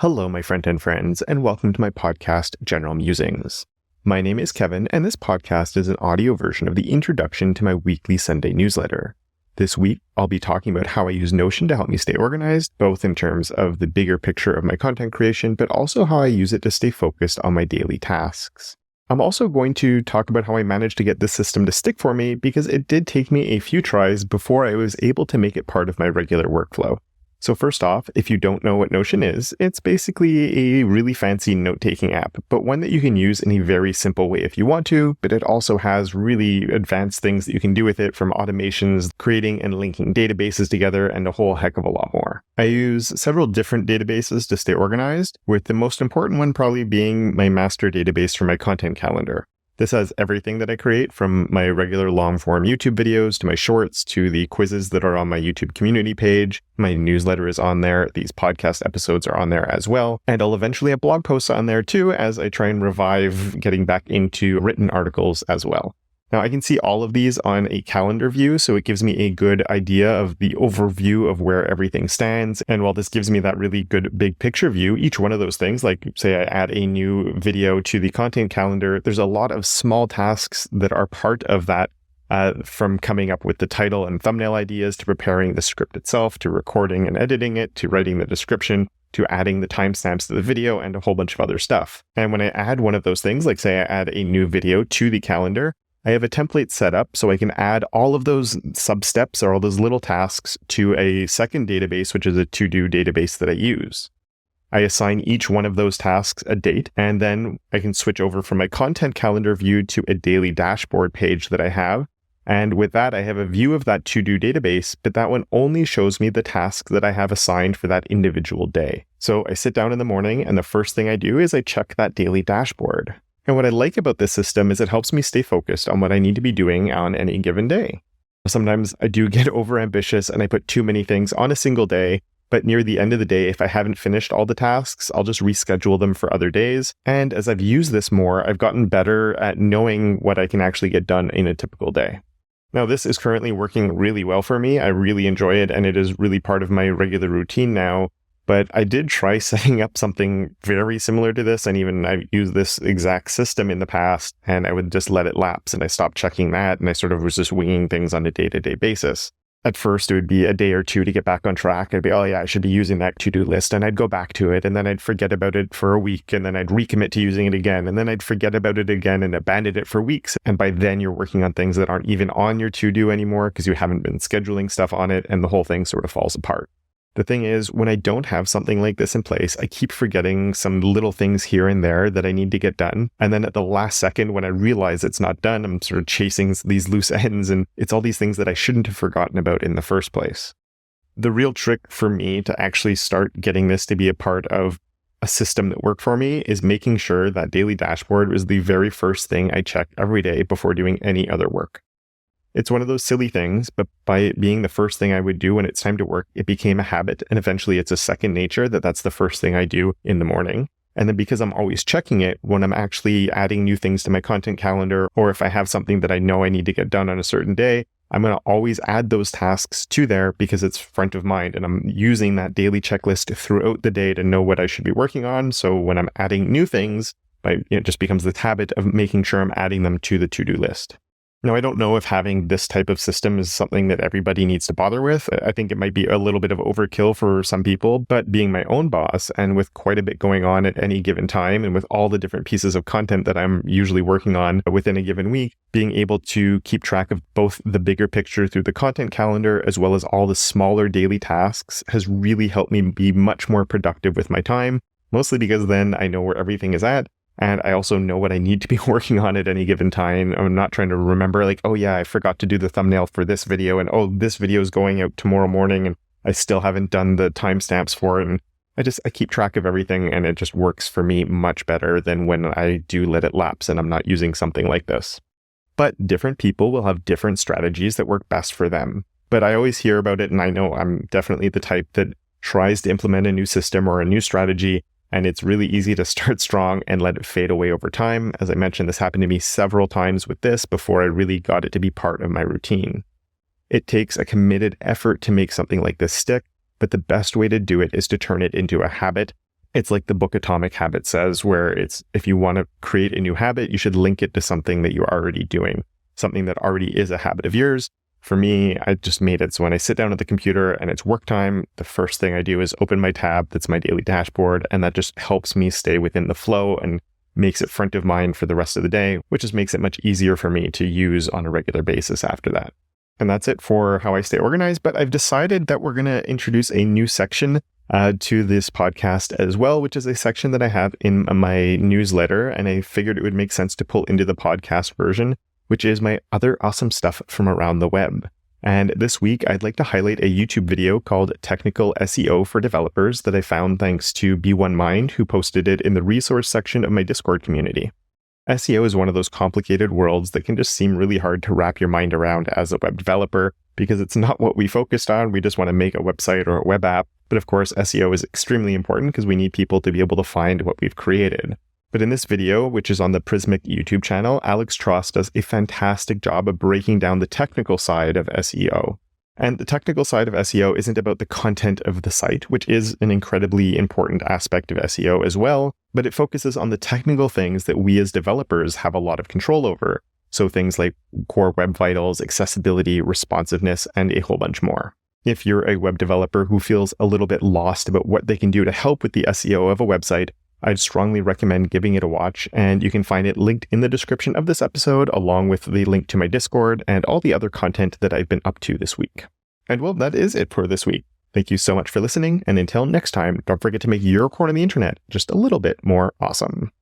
Hello, my front-end friends, and welcome to my podcast, General Musings. My name is Kevin, and this podcast is an audio version of the introduction to my weekly Sunday newsletter. This week, I'll be talking about how I use Notion to help me stay organized, both in terms of the bigger picture of my content creation, but also how I use it to stay focused on my daily tasks. I'm also going to talk about how I managed to get this system to stick for me because it did take me a few tries before I was able to make it part of my regular workflow. So first off, if you don't know what Notion is, it's basically a really fancy note-taking app, but one that you can use in a very simple way if you want to, but it also has really advanced things that you can do with it, from automations, creating and linking databases together, and a whole heck of a lot more. I use several different databases to stay organized, with the most important one probably being my master database for my content calendar. This has everything that I create, from my regular long-form YouTube videos to my shorts to the quizzes that are on my YouTube community page. My newsletter is on there. These podcast episodes are on there as well. And I'll eventually have blog posts on there too, as I try and revive getting back into written articles as well. Now, I can see all of these on a calendar view, so it gives me a good idea of the overview of where everything stands. And while this gives me that really good big picture view, each one of those things, like say I add a new video to the content calendar, there's a lot of small tasks that are part of that, from coming up with the title and thumbnail ideas, to preparing the script itself, to recording and editing it, to writing the description, to adding the timestamps to the video, and a whole bunch of other stuff. And when I add one of those things, like say I add a new video to the calendar, I have a template set up so I can add all of those sub-steps or all those little tasks to a second database, which is a to-do database that I use. I assign each one of those tasks a date, and then I can switch over from my content calendar view to a daily dashboard page that I have. And with that, I have a view of that to-do database, but that one only shows me the tasks that I have assigned for that individual day. So I sit down in the morning, and the first thing I do is I check that daily dashboard. And what I like about this system is it helps me stay focused on what I need to be doing on any given day. Sometimes I do get overambitious and I put too many things on a single day, but near the end of the day, if I haven't finished all the tasks, I'll just reschedule them for other days. And as I've used this more, I've gotten better at knowing what I can actually get done in a typical day. Now, this is currently working really well for me. I really enjoy it, and it is really part of my regular routine now. But I did try setting up something very similar to this, and even I've used this exact system in the past, and I would just let it lapse, and I stopped checking that, and I sort of was just winging things on a day-to-day basis. At first, it would be a day or two to get back on track. I'd be, oh yeah, I should be using that to-do list, and I'd go back to it, and then I'd forget about it for a week, and then I'd recommit to using it again, and then I'd forget about it again and abandon it for weeks. And by then, you're working on things that aren't even on your to-do anymore because you haven't been scheduling stuff on it, and the whole thing sort of falls apart. The thing is, when I don't have something like this in place, I keep forgetting some little things here and there that I need to get done. And then at the last second, when I realize it's not done, I'm sort of chasing these loose ends, and it's all these things that I shouldn't have forgotten about in the first place. The real trick for me to actually start getting this to be a part of a system that worked for me is making sure that daily dashboard was the very first thing I check every day before doing any other work. It's one of those silly things, but by it being the first thing I would do when it's time to work, it became a habit, and eventually it's a second nature that's the first thing I do in the morning. And then because I'm always checking it, when I'm actually adding new things to my content calendar, or if I have something that I know I need to get done on a certain day, I'm going to always add those tasks to there because it's front of mind, and I'm using that daily checklist throughout the day to know what I should be working on. So when I'm adding new things, it just becomes the habit of making sure I'm adding them to the to-do list. Now, I don't know if having this type of system is something that everybody needs to bother with. I think it might be a little bit of overkill for some people, but being my own boss and with quite a bit going on at any given time, and with all the different pieces of content that I'm usually working on within a given week, being able to keep track of both the bigger picture through the content calendar as well as all the smaller daily tasks has really helped me be much more productive with my time, mostly because then I know where everything is at. And I also know what I need to be working on at any given time. I'm not trying to remember like, oh yeah, I forgot to do the thumbnail for this video, and oh, this video is going out tomorrow morning and I still haven't done the timestamps for it. And I keep track of everything, and it just works for me much better than when I do let it lapse and I'm not using something like this. But different people will have different strategies that work best for them. But I always hear about it, and I know I'm definitely the type that tries to implement a new system or a new strategy, and it's really easy to start strong and let it fade away over time. As I mentioned, this happened to me several times with this before I really got it to be part of my routine. It takes a committed effort to make something like this stick, but the best way to do it is to turn it into a habit It's like the book Atomic Habits says, where it's if you want to create a new habit, you should link it to something that you're already doing, something that already is a habit of yours. For me, I just made it so when I sit down at the computer and it's work time, the first thing I do is open my tab that's my daily dashboard, and that just helps me stay within the flow and makes it front of mind for the rest of the day, which just makes it much easier for me to use on a regular basis after that. And that's it for how I stay organized, but I've decided that we're going to introduce a new section to this podcast as well, which is a section that I have in my newsletter, and I figured it would make sense to pull into the podcast version, which is my other awesome stuff from around the web. And this week, I'd like to highlight a YouTube video called Technical SEO for Developers that I found thanks to B1Mind, who posted it in the resource section of my Discord community. SEO is one of those complicated worlds that can just seem really hard to wrap your mind around as a web developer because it's not what we focused on. We just want to make a website or a web app. But of course, SEO is extremely important because we need people to be able to find what we've created. But in this video, which is on the Prismic YouTube channel, Alex Tross does a fantastic job of breaking down the technical side of SEO. And the technical side of SEO isn't about the content of the site, which is an incredibly important aspect of SEO as well, but it focuses on the technical things that we as developers have a lot of control over. So things like core web vitals, accessibility, responsiveness, and a whole bunch more. If you're a web developer who feels a little bit lost about what they can do to help with the SEO of a website, I'd strongly recommend giving it a watch, and you can find it linked in the description of this episode, along with the link to my Discord and all the other content that I've been up to this week. And well, that is it for this week. Thank you so much for listening, and until next time, don't forget to make your corner of the internet just a little bit more awesome.